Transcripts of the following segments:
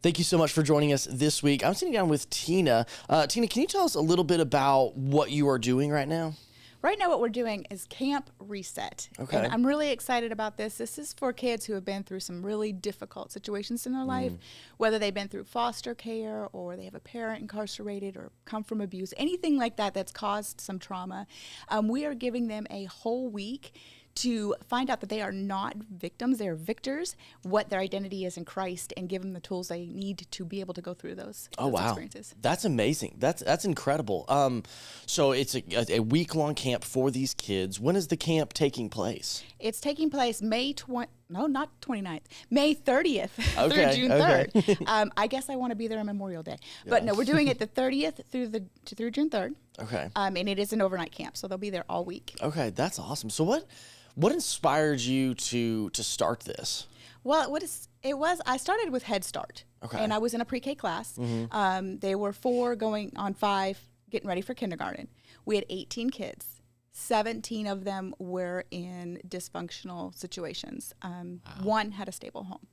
Thank you so much for joining us this week. I'm sitting down with Tina. Tina, can you tell us a little bit about what you are doing right now? Right now what we're doing is Camp Reset. Okay. And I'm really excited about this. This is for kids who have been through some really difficult situations in their life, whether they've been through foster care or they have a parent incarcerated or come from abuse, anything like that that's caused some trauma. We are giving them a whole week to find out that they are not victims, they're victors, what their identity is in Christ, and give them the tools they need to be able to go through those experiences. That's amazing. That's incredible. So it's a week-long camp for these kids. When is the camp taking place? It's taking place May 29th Okay, through June 3rd. I guess I want to be there on Memorial Day. But no, we're doing it the 30th through June 3rd. Okay. And it is an overnight camp, so they'll be there all week. Okay, that's awesome. So what inspired you to start this? Well, I started with Head Start. Okay. And I was in a pre-K class. They were 4 going on 5, getting ready for kindergarten. We had 18 kids. 17 of them were in dysfunctional situations. One had a stable home.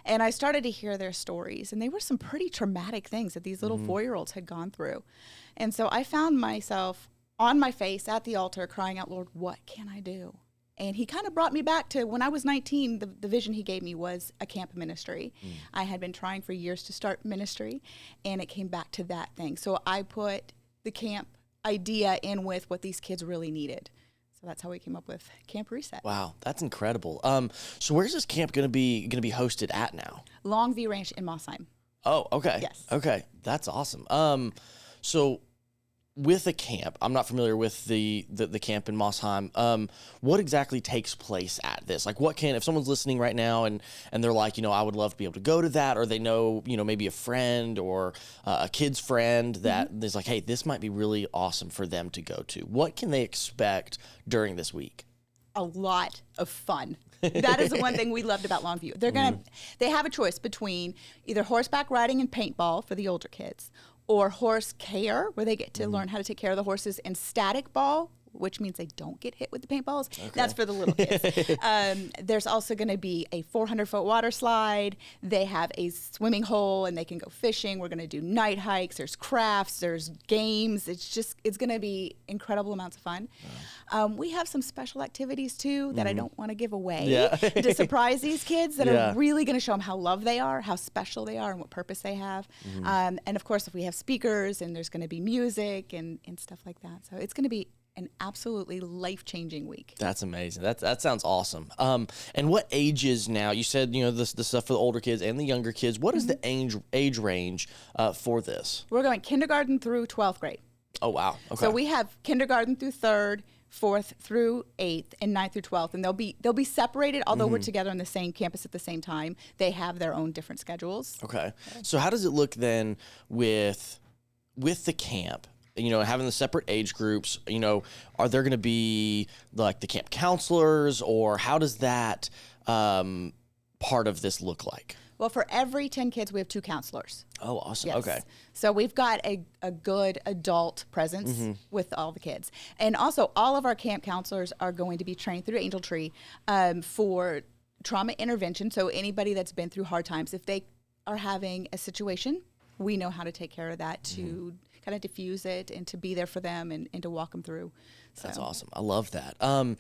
And I started to hear their stories, and they were some pretty traumatic things that these little 4-year-olds had gone through. And so I found myself on my face at the altar crying out, Lord, what can I do? And he kind of brought me back to when I was 19, the vision he gave me was a camp ministry. I had been trying for years to start ministry, and it came back to that thing. So I put the camp idea in with what these kids really needed. So that's how we came up with Camp Reset. Wow, that's incredible. So where's this camp going to be hosted at now? Longview Ranch in Mossheim. Oh, okay. Yes. Okay, that's awesome. So with a camp, I'm not familiar with the camp in Mossheim. What exactly takes place at this? Like, if someone's listening right now and they're like, I would love to be able to go to that, or they know, maybe a friend or a kid's friend that is like, hey, this might be really awesome for them to go to. What can they expect during this week? A lot of fun. That is the one thing we loved about Longview. They have a choice between either horseback riding and paintball for the older kids, or horse care, where they get to learn how to take care of the horses, and static ball, which means they don't get hit with the paintballs. Okay. That's for the little kids. There's also going to be a 400-foot water slide. They have a swimming hole, and they can go fishing. We're going to do night hikes. There's crafts. There's games. It's going to be incredible amounts of fun. We have some special activities, too, that I don't want to give away to surprise these kids that are really going to show them how loved they are, how special they are, and what purpose they have. And, of course, if we have speakers, and there's going to be music and stuff like that. So it's going to be an absolutely life-changing week. That's amazing. That sounds awesome. And what ages now? You said, the stuff for the older kids and the younger kids. What is the age range for this? We're going kindergarten through 12th grade. Oh, wow. Okay. So we have kindergarten through 3rd, 4th through 8th, and 9th through 12th. And they'll be separated, although we're together on the same campus at the same time. They have their own different schedules. Okay. So how does it look then with the camp? Having the separate age groups, are there going to be like the camp counselors, or how does that part of this look like? Well, for every 10 kids, we have 2 counselors. Oh, awesome. Yes. Okay. So we've got a good adult presence with all the kids. And also, all of our camp counselors are going to be trained through Angel Tree for trauma intervention. So anybody that's been through hard times, if they are having a situation, we know how to take care of that to kind of diffuse it and to be there for them and to walk them through. So. That's awesome. I love that. And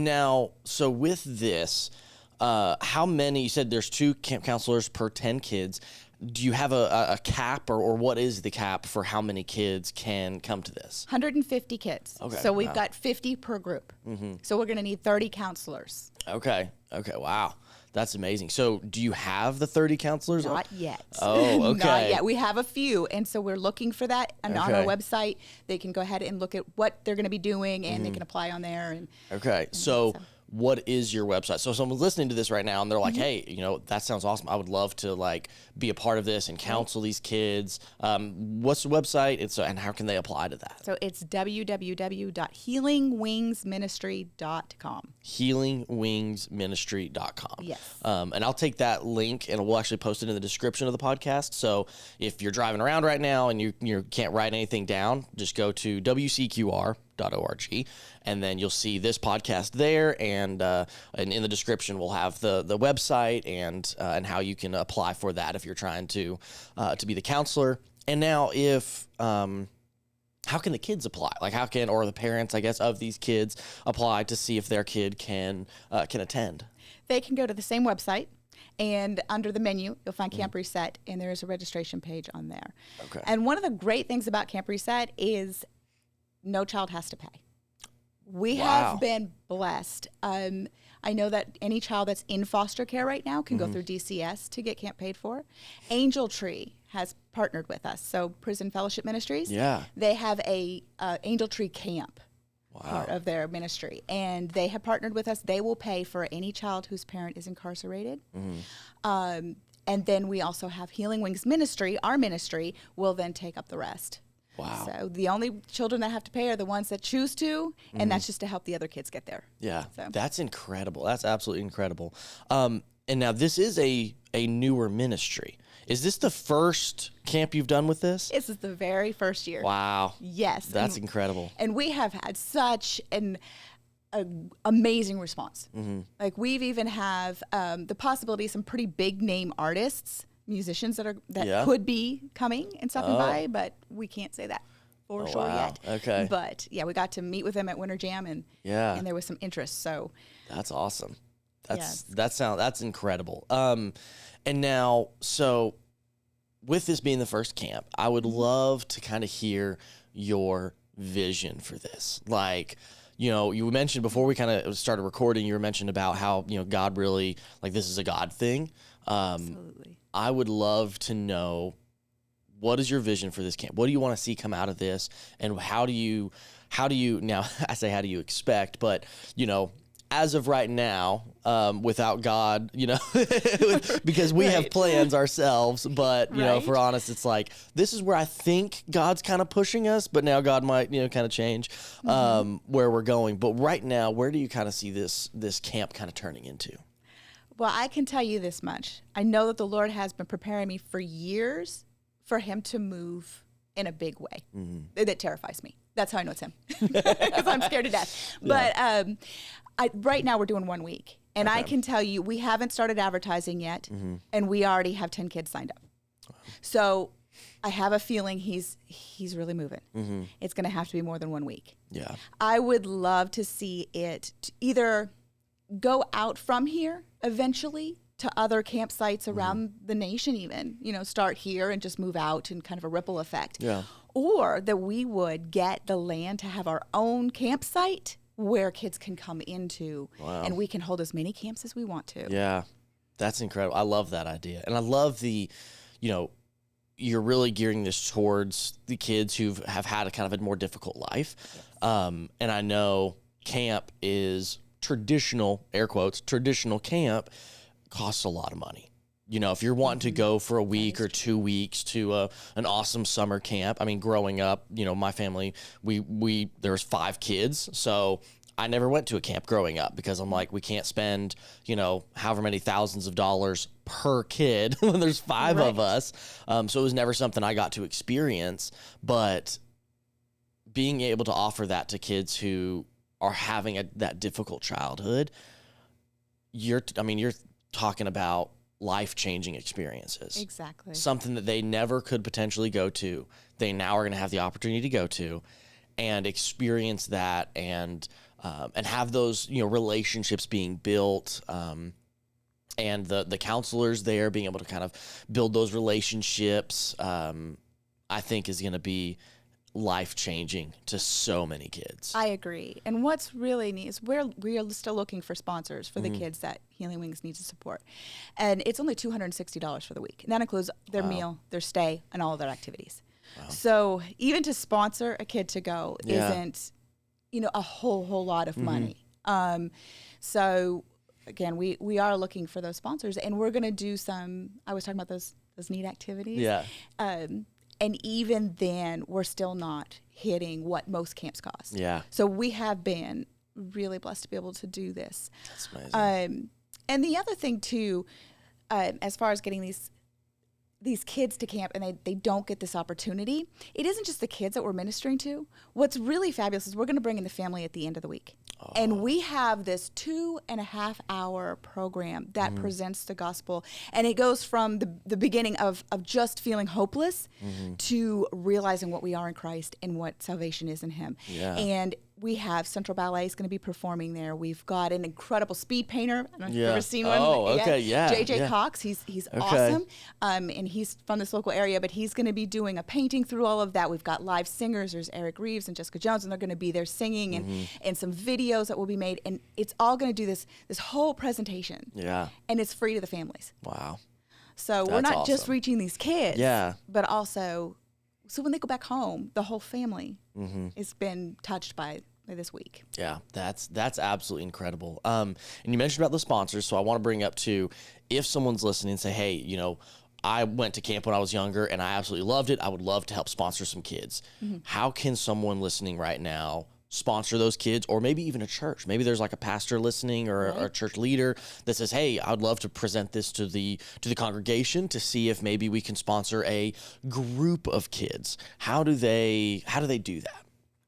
now, so with this, how many, you said there's 2 camp counselors per 10 kids. Do you have a cap, or what is the cap for how many kids can come to this? 150 kids. Okay. So we've got 50 per group. So we're going to need 30 counselors. Okay. Wow. That's amazing. So do you have the 30 counselors? Not yet. Oh, okay. Not yet. We have a few. And so we're looking for that. And on our website, they can go ahead and look at what they're going to be doing, and they can apply on there. So what is your website? So someone's listening to this right now and they're like, hey, that sounds awesome. I would love to be a part of this and counsel these kids. What's the website? And how can they apply to that? So it's www.healingwingsministry.com. Healingwingsministry.com. Yes. And I'll take that link and we'll actually post it in the description of the podcast. So if you're driving around right now and you can't write anything down, just go to WCQR. campradio.org. And then you'll see this podcast there. And in the description, we'll have the website and how you can apply for that if you're trying to be the counselor. And now how can the kids apply? Like or the parents, I guess, of these kids apply to see if their kid can attend? They can go to the same website, and under the menu, you'll find Camp Reset, and there is a registration page on there. Okay. And one of the great things about Camp Reset is no child has to pay. We have been blessed. I know that any child that's in foster care right now can go through DCS to get camp paid for. Angel Tree has partnered with us. So Prison Fellowship Ministries, they have a Angel Tree camp part of their ministry. And they have partnered with us. They will pay for any child whose parent is incarcerated. And then we also have Healing Wings Ministry. Our ministry will then take up the rest. Wow. So the only children that have to pay are the ones that choose to, and that's just to help the other kids get there. Yeah, so. That's incredible. That's absolutely incredible. And now this is a newer ministry. Is this the first camp you've done with this? This is the very first year. Wow. Yes. That's incredible. And we have had such an amazing response. Like we've even have the possibility of some pretty big name artists, musicians that could be coming and stopping by, but we can't say that for sure yet. Okay. But yeah, we got to meet with them at Winter Jam, and there was some interest. So that's awesome. That's incredible. And now, so with this being the first camp, I would love to kind of hear your vision for this. Like, you mentioned before we kind of started recording, you were mentioning about how, God really, like, this is a God thing. Absolutely. I would love to know, what is your vision for this camp? What do you want to see come out of this? And how do you now, I say, how do you expect, but, as of right now, without God, because we have plans ourselves, but, if we're honest, it's like, this is where I think God's kind of pushing us, but now God might, kind of change where we're going. But right now, where do you kind of see this camp kind of turning into? Well, I can tell you this much. I know that the Lord has been preparing me for years for him to move in a big way. That terrifies me. That's how I know it's him, because I'm scared to death. Yeah. But right now we're doing 1 week, and I can tell you we haven't started advertising yet, and we already have 10 kids signed up. Wow. So I have a feeling he's really moving. It's going to have to be more than 1 week. Yeah. I would love to see it either go out from here eventually to other campsites around the nation, even, start here and just move out and kind of a ripple effect. Yeah. Or that we would get the land to have our own campsite where kids can come into, and we can hold as many camps as we want to. Yeah, that's incredible. I love that idea. And I love the, you're really gearing this towards the kids who have had a kind of a more difficult life. Yes. And I know camp is traditional, air quotes, traditional camp costs a lot of money. If you're wanting to go for a week or 2 weeks to an awesome summer camp, I mean, growing up, my family, there was 5 kids, so I never went to a camp growing up because I'm like, we can't spend, however many thousands of dollars per kid when there's 5 of us. So it was never something I got to experience, but being able to offer that to kids who are having that difficult childhood, you're talking about life-changing experiences. Exactly. Something that they never could potentially go to. They now are going to have the opportunity to go to and experience that and have those, relationships being built, and the counselors there being able to kind of build those relationships, I think is going to be life-changing to so many kids. I agree. And what's really neat is we are still looking for sponsors for the kids that Healing Wings needs to support. And it's only $260 for the week. And that includes their meal, their stay, and all of their activities. Wow. So even to sponsor a kid to go isn't, a whole lot of money. So again, we are looking for those sponsors, and we're going to do some, I was talking about those neat activities. Yeah. And even then, we're still not hitting what most camps cost. Yeah. So we have been really blessed to be able to do this. That's amazing. And the other thing, too, as far as getting these these kids to camp and they don't get this opportunity, it isn't just the kids that we're ministering to. What's really fabulous is we're going to bring in the family at the end of the week. Oh. And we have this 2.5 hour program that presents the gospel. And it goes from the beginning of just feeling hopeless to realizing what we are in Christ and what salvation is in him. Yeah. And we have Central Ballet is going to be performing there. We've got an incredible speed painter. I don't know if you've ever seen one. Oh, okay, yeah. JJ Cox, he's okay. awesome. And he's from this local area, but he's going to be doing a painting through all of that. We've got live singers. There's Eric Reeves and Jessica Jones, and they're going to be there singing and some videos that will be made. And it's all going to do this whole presentation. Yeah. And it's free to the families. Wow. So we're not just reaching these kids, but also, so when they go back home, the whole family has been touched by this week. Yeah, that's absolutely incredible. And you mentioned about the sponsors, so I want to bring up too, if someone's listening and say, hey, you know, I went to camp when I was younger and I absolutely loved it. I would love to help sponsor some kids. How can someone listening right now sponsor those kids, or maybe even a church? Maybe there's like a pastor listening or a church leader that says, hey, I'd love to present this to the congregation to see if maybe we can sponsor a group of kids. How do they do that?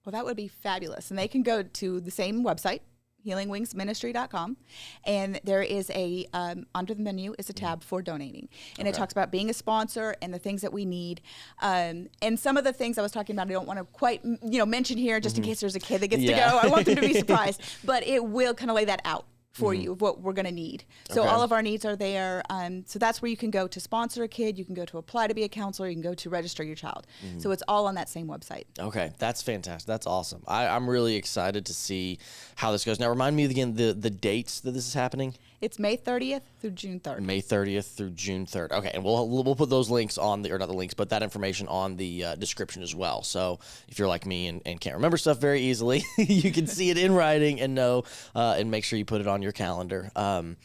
Well, that would be fabulous. And they can go to the same website, healingwingsministry.com, and there is under the menu is a tab for donating. And it talks about being a sponsor and the things that we need. And some of the things I was talking about, I don't want to quite mention here just in case there's a kid that gets to go. I want them to be surprised. But it will kind of lay that out for you of what we're going to need. So all of our needs are there. So that's where you can go to sponsor a kid. You can go to apply to be a counselor. You can go to register your child. So it's all on that same website. Okay. That's fantastic. That's awesome. I'm really excited to see how this goes. Now, remind me again the dates that this is happening. It's May 30th through June 3rd. May 30th through June 3rd. Okay, and we'll put those links on or not the links, but that information on the description as well. So if you're like me and can't remember stuff very easily, you can see it in writing and know, and make sure you put it on your calendar. I'm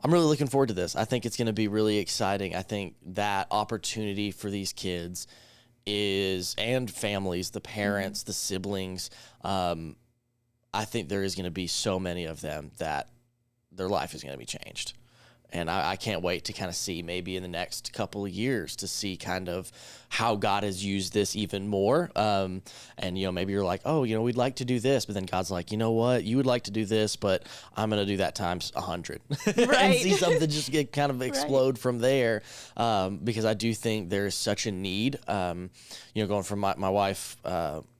really looking forward to this. I think it's going to be really exciting. I think that opportunity for these kids and families, the parents, the siblings, I think there is going to be so many of them that their life is going to be changed. And I can't wait to kind of see maybe in the next couple of years to see kind of how God has used this even more. And, maybe you're like, oh, we'd like to do this. But then God's like, you know what? You would like to do this, but I'm going to do that times 100. And see something just get kind of explode from there. Because I do think there's such a need. Going from my wife,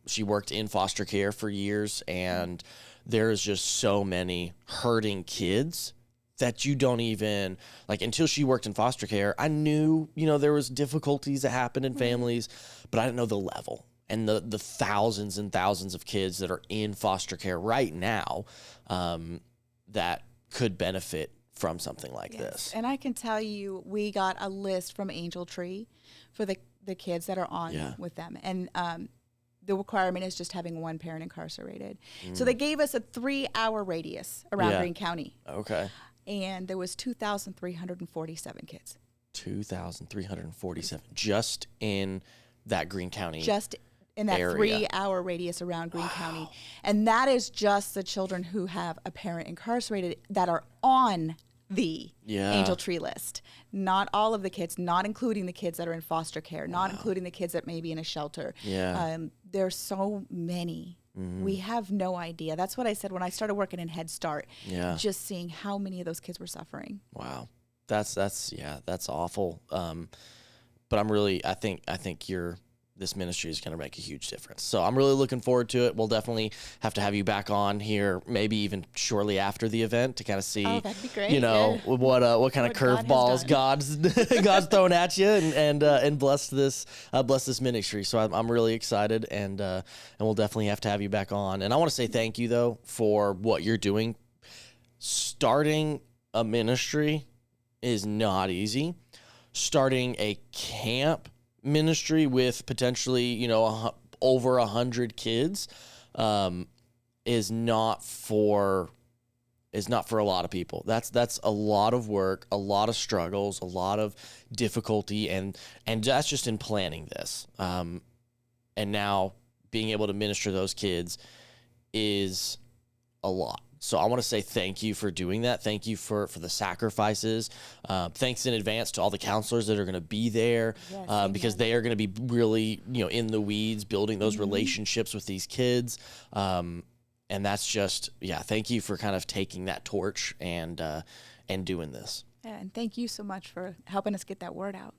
she worked in foster care for years, and there's just so many hurting kids that you don't even, until she worked in foster care, I knew, there was difficulties that happened in families, but I didn't know the level and the thousands and thousands of kids that are in foster care right now that could benefit from something like this. And I can tell you, we got a list from Angel Tree for the kids that are on with them. And the requirement is just having one parent incarcerated. So they gave us a 3-hour radius around Greene County. Okay. And there was 2,347 kids. 2,347 just in that Greene County Just in that area. 3-hour radius around Greene County. And that is just the children who have a parent incarcerated that are on the Angel Tree list. Not all of the kids, not including the kids that are in foster care, not including the kids that may be in a shelter. There's so many. We have no idea. That's what I said when I started working in Head Start. Just seeing how many of those kids were suffering. Wow. That's awful. But I think this ministry is going to make a huge difference. So I'm really looking forward to it. We'll definitely have to have you back on here, maybe even shortly after the event, to kind of see, that'd be great. What kind of curveballs God's thrown at you and bless this ministry. So I'm really excited, and we'll definitely have to have you back on. And I want to say thank you though for what you're doing. Starting a ministry is not easy. Starting a camp ministry with potentially, over 100 kids, is not for a lot of people. That's a lot of work, a lot of struggles, a lot of difficulty, and that's just in planning this. And now being able to minister to those kids is a lot. So I want to say thank you for doing that. Thank you for the sacrifices. Thanks in advance to all the counselors that are going to be there, because they are going to be really, in the weeds, building those relationships with these kids. And that's just, thank you for kind of taking that torch and doing this. Yeah, and thank you so much for helping us get that word out.